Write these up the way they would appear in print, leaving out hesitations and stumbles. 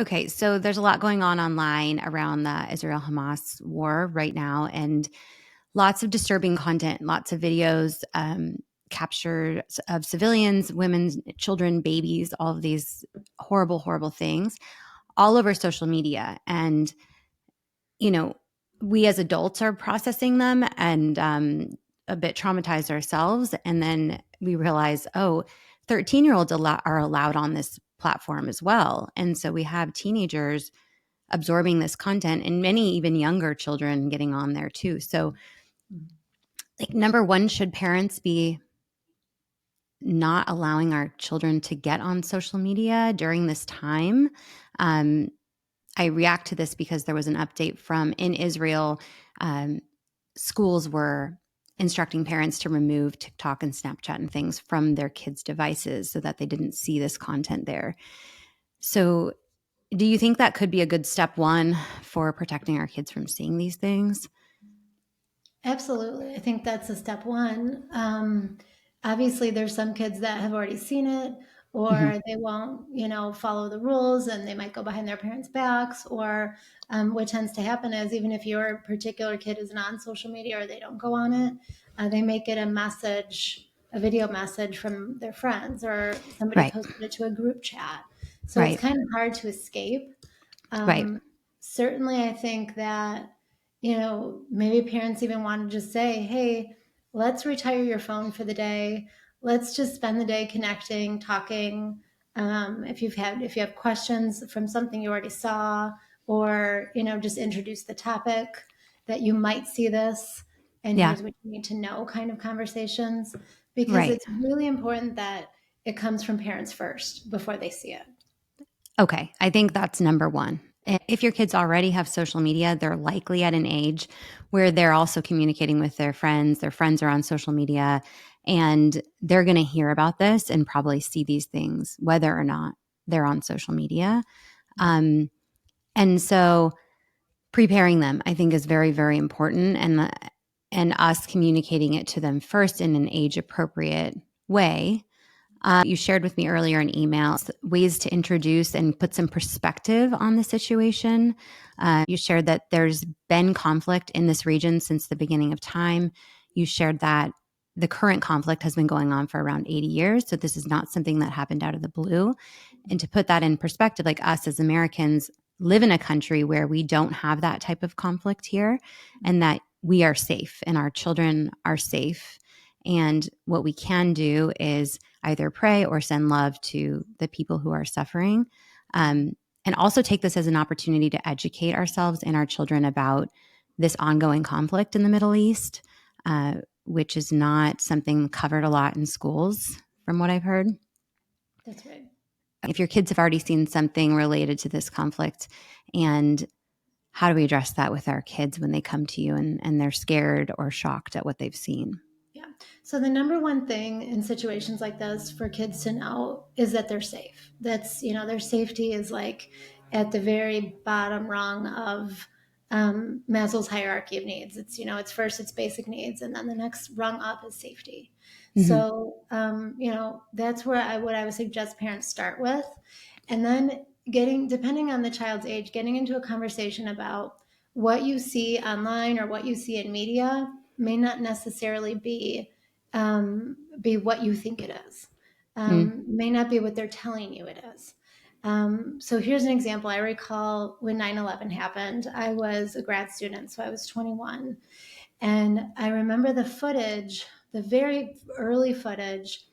Okay, so there's a lot going on online around the Israel-Hamas war right now, and lots of disturbing content, lots of videos, capture of civilians, women, children, babies, all of these horrible, horrible things all over social media. And, you know, we as adults are processing them and a bit traumatized ourselves. And then we realize, oh, 13-year-olds are allowed on this platform as well. And so we have teenagers absorbing this content and many even younger children getting on there too. So, like, number one, should parents be not allowing our children to get on social media during this time? Um, I react to this because there was an update from in Israel. Um, Schools were instructing parents to remove TikTok and Snapchat and things from their kids' devices so that they didn't see this content there. So, do you think that could be a good step one for protecting our kids from seeing these things? Absolutely. I think that's a step one. Obviously, there's some kids that have already seen it, Mhm. or they won't, follow the rules and they might go behind their parents' backs. Or what tends to happen is even if your particular kid isn't on social media or they don't go on it, they may get a video message from their friends, or somebody Right, posted it to a group chat. So it's right, kind of hard to escape. right. Um, Certainly, I think that, maybe parents even want to just say, hey, let's retire your phone for the day. Let's just spend the day connecting, talking. If you have questions from something you already saw, or, just introduce the topic that you might see this, and Yeah, here's what you need to know kind of conversations, because right. it's really important that it comes from parents first before they see it. Okay, I think that's number one. If your kids already have social media, they're likely at an age where they're also communicating with their friends. Their friends are on social media, and they're going to hear about this and probably see these things, whether or not they're on social media. Um, and so preparing them, I think, is very, very important, and us communicating it to them first in an age appropriate way. You shared with me earlier in emails ways to introduce and put some perspective on the situation. You shared that there's been conflict in this region since the beginning of time. You shared that the current conflict has been going on for around 80 years. So this is not something that happened out of the blue. And to put that in perspective, like, us as Americans live in a country where we don't have that type of conflict here, and that we are safe and our children are safe. And what we can do is either pray or send love to the people who are suffering. And also take this as an opportunity to educate ourselves and our children about this ongoing conflict in the Middle East, which is not something covered a lot in schools, from what I've heard. That's right. If your kids have already seen something related to this conflict, and how do we address that with our kids when they come to you and they're scared or shocked at what they've seen? Yeah. So the number one thing in situations like this for kids to know is that they're safe. That's, their safety is like at the very bottom rung of Maslow's hierarchy of needs. It's first, it's basic needs, and then the next rung up is safety. Hmm. So, that's where what I would suggest parents start with. And then depending on the child's age, getting into a conversation about what you see online or what you see in media may not necessarily be what you think it is. Mm. May not be what they're telling you it is. So here's an example. I recall when 9/11 happened, I was a grad student, so I was 21. And I remember the footage, the very early footage.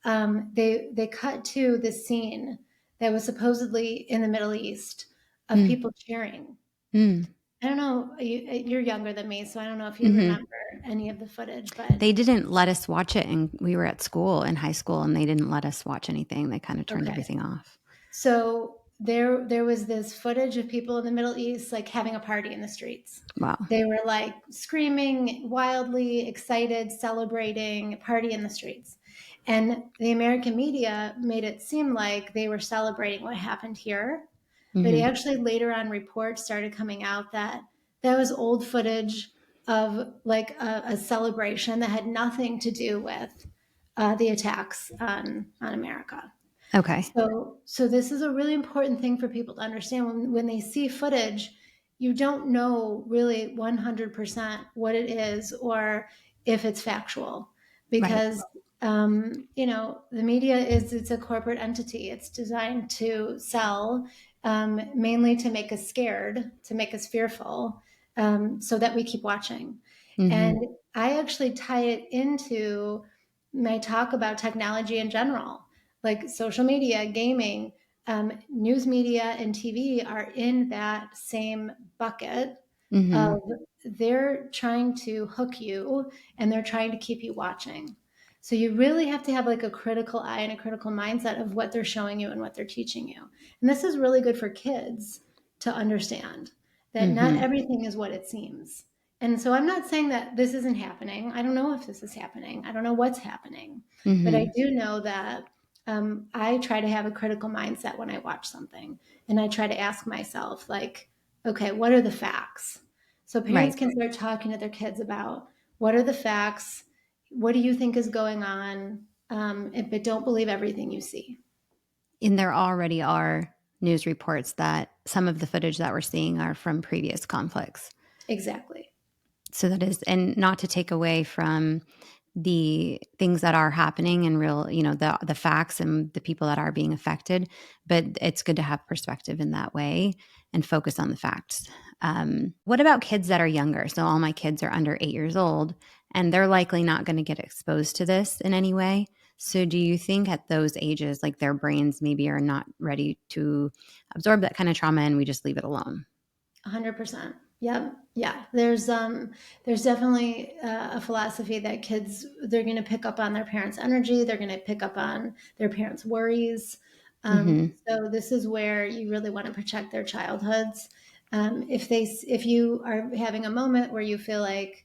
They cut to the scene that was supposedly in the Middle East of Mm. people cheering. Mm. I don't know. You're younger than me, so I don't know if you Hmm. remember any of the footage, but They didn't let us watch it, and we were at school in high school, and they didn't let us watch anything. They kind of turned okay. everything off. So there was this footage of people in the Middle East like having a party in the streets. Wow. They were like screaming wildly, excited, celebrating, party in the streets. And the American media made it seem like they were celebrating what happened here. But Hmm. actually later on reports started coming out that that was old footage of like a celebration that had nothing to do with the attacks on America. Okay. So this is a really important thing for people to understand. When they see footage, you don't know really 100% what it is or if it's factual, Right. because the media it's a corporate entity. It's designed to sell, mainly to make us scared, to make us fearful, so that we keep watching. Mm-hmm. And I actually tie it into my talk about technology in general, like social media, gaming, news media, and TV are in that same bucket Mm-hmm. of they're trying to hook you and they're trying to keep you watching. So you really have to have like a critical eye and a critical mindset of what they're showing you and what they're teaching you. And this is really good for kids to understand that not Mm-hmm. everything is what it seems. And so I'm not saying that this isn't happening. I don't know if this is happening. I don't know what's happening. But I Mm-hmm. do know that I try to have a critical mindset when I watch something. And I try to ask myself, like, okay, what are the facts? So parents Right. can start talking to their kids about what are the facts? What do you think is going on? But don't believe everything you see. And there already are news reports that some of the footage that we're seeing are from previous conflicts. Exactly. So that is, and not to take away from the things that are happening and real, the facts and the people that are being affected, but it's good to have perspective in that way and focus on the facts. What about kids that are younger? So all my kids are under 8 years old, and they're likely not going to get exposed to this in any way. So do you think at those ages, like their brains maybe are not ready to absorb that kind of trauma and we just leave it alone? 100%. Yep. Yeah. There's definitely a philosophy that kids, they're going to pick up on their parents' energy. They're going to pick up on their parents' worries. Mm-hmm. So this is where you really want to protect their childhoods. If you are having a moment where you feel like,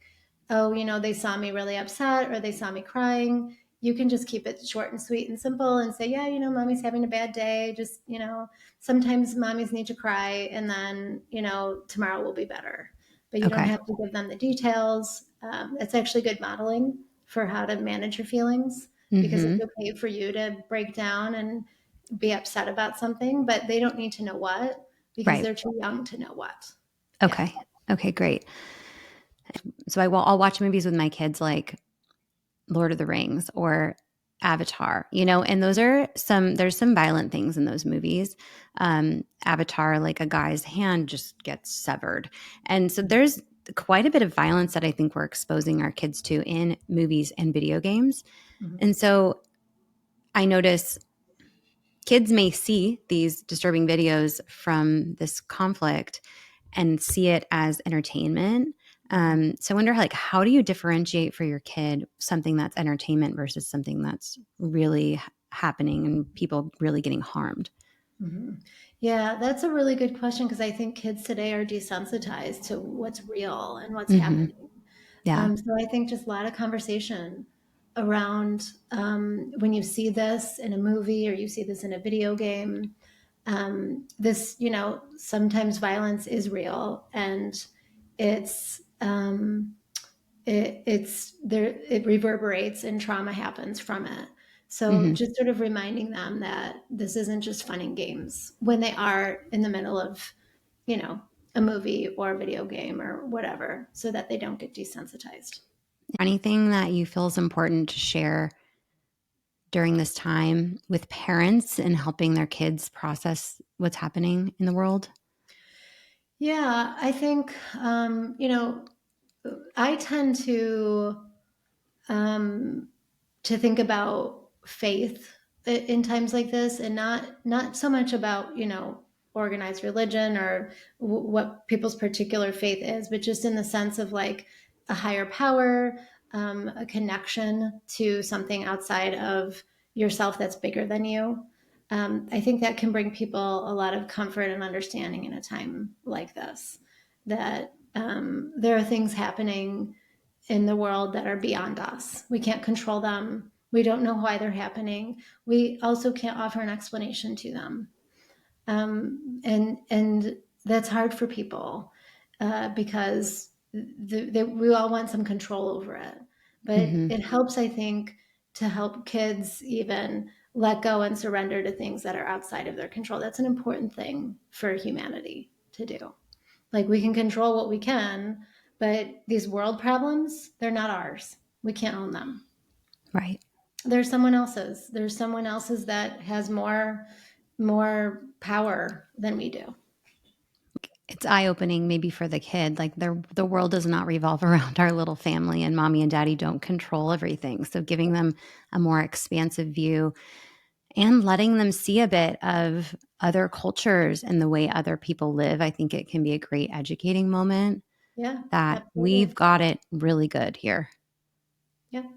oh, they saw me really upset or they saw me crying, you can just keep it short and sweet and simple and say, yeah, mommy's having a bad day. Just, sometimes mommies need to cry and then, tomorrow will be better. But you don't Okay. have to give them the details. It's actually good modeling for how to manage your feelings, because it's Mm-hmm. okay for you to break down and be upset about something, but they don't need to know what, because Right. they're too young to know what. Yeah. Okay. Okay, great. So I'll watch movies with my kids like Lord of the Rings or Avatar, and there's some violent things in those movies. Avatar, like a guy's hand just gets severed. And so there's quite a bit of violence that I think we're exposing our kids to in movies and video games. Mhm. And so I notice kids may see these disturbing videos from this conflict and see it as entertainment. Mhm. So I wonder, like, how do you differentiate for your kid something that's entertainment versus something that's really happening and people really getting harmed? Mhm. Yeah, that's a really good question, because I think kids today are desensitized to what's real and what's Hmm. happening. Yeah. So I think just a lot of conversation around, when you see this in a movie or you see this in a video game. This, sometimes violence is real, and it's it's there. It reverberates and trauma happens from it. So Hmm. just sort of reminding them that this isn't just fun and games when they are in the middle of, you know, a movie or a video game or whatever, so that they don't get desensitized. Anything that you feel is important to share during this time with parents and helping their kids process what's happening in the world? Yeah, I think, I tend um, to think about faith in times like this, and not so much about, organized religion or what people's particular faith is, but just in the sense of like a higher power, a connection to something outside of yourself that's bigger than you. I think that can bring people a lot of comfort and understanding in a time like this, that there are things happening in the world that are beyond us. We can't control them. We don't know why they're happening. We also can't offer an explanation to them. And that's hard for people, because we all want some control over it. But Hmm. it helps, I think, to help kids even let go and surrender to things that are outside of their control. That's an important thing for humanity to do. Like, we can control what we can, but these world problems, they're not ours. We can't own them. Right. There's someone else's. There's someone else's that has more power than we do. It's eye-opening maybe for the kid, like, the world does not revolve around our little family, and mommy and daddy don't control everything, so giving them a more expansive view and letting them see a bit of other cultures and the way other people live, I think it can be a great educating moment Yeah, that we've absolutely. got it really good here. Yeah.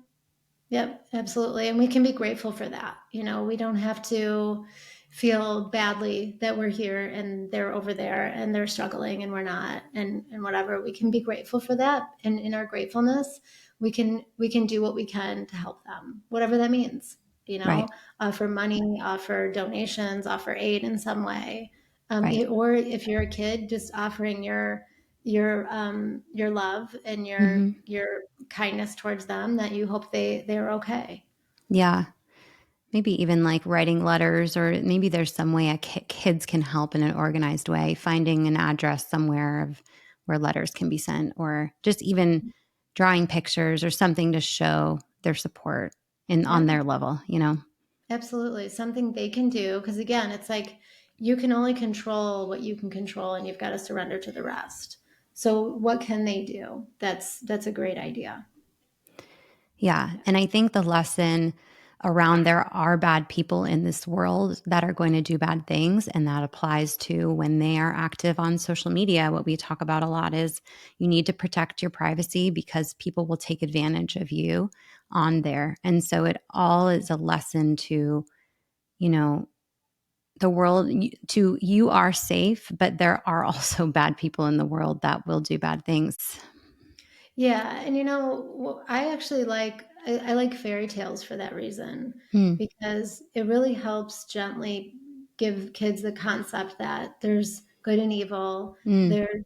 Yep, absolutely. And we can be grateful for that. We don't have to feel badly that we're here and they're over there and they're struggling and we're not, and whatever. We can be grateful for that. And in our gratefulness, we can do what we can to help them, whatever that means. Right, Offer money, offer donations, offer aid in some way. right. Or if you're a kid, just offering your love and your Mhm. your kindness towards them, that you hope they're okay. Yeah. Maybe even, like, writing letters, or maybe there's some way a kids can help in an organized way, finding an address somewhere of where letters can be sent, or just even drawing pictures or something to show their support on Yeah, their level, you know? absolutely. Something they can do, because again, it's like you can only control what you can control, and you've got to surrender to the rest. So what can they do? That's a great idea. Yeah, Yeah. and I think the lesson around there are bad people in this world that are going to do bad things, and that applies to when they are active on social media. What we talk about a lot is you need to protect your privacy because people will take advantage of you on there. And so it all is a lesson to, you know, the world, to you are safe, but there are also bad people in the world that will do bad things. Yeah, and I actually I like fairy tales for that reason, Mm, because it really helps gently give kids the concept that there's good and evil, mm, there's,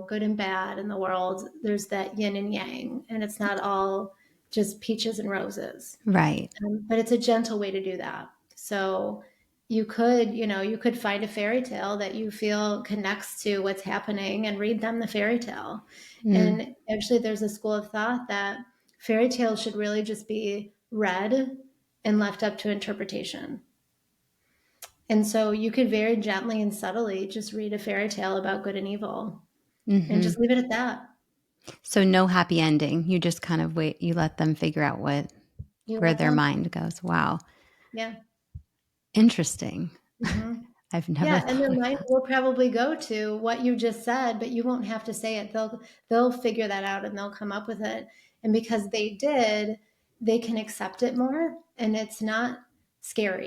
good and bad in the world. There's that yin and yang, and it's not all just peaches and roses. right. But it's a gentle way to do that. So you could find a fairy tale that you feel connects to what's happening and read them the fairy tale. Mm, And actually, there's a school of thought that fairy tales should really just be read and left up to interpretation. And so you could very gently and subtly just read a fairy tale about good and evil and mhm. just leave it at that. So no happy ending. You just kind of wait, you let them figure out You where let their them. mind goes. Wow. Yeah. Interesting. Hmm. I've never Yeah, and thought their of mind that. will probably go to what you just said, but you won't have to say it. They'll figure that out and they'll come up with it. And because they did, they can accept it more, and it's not scary.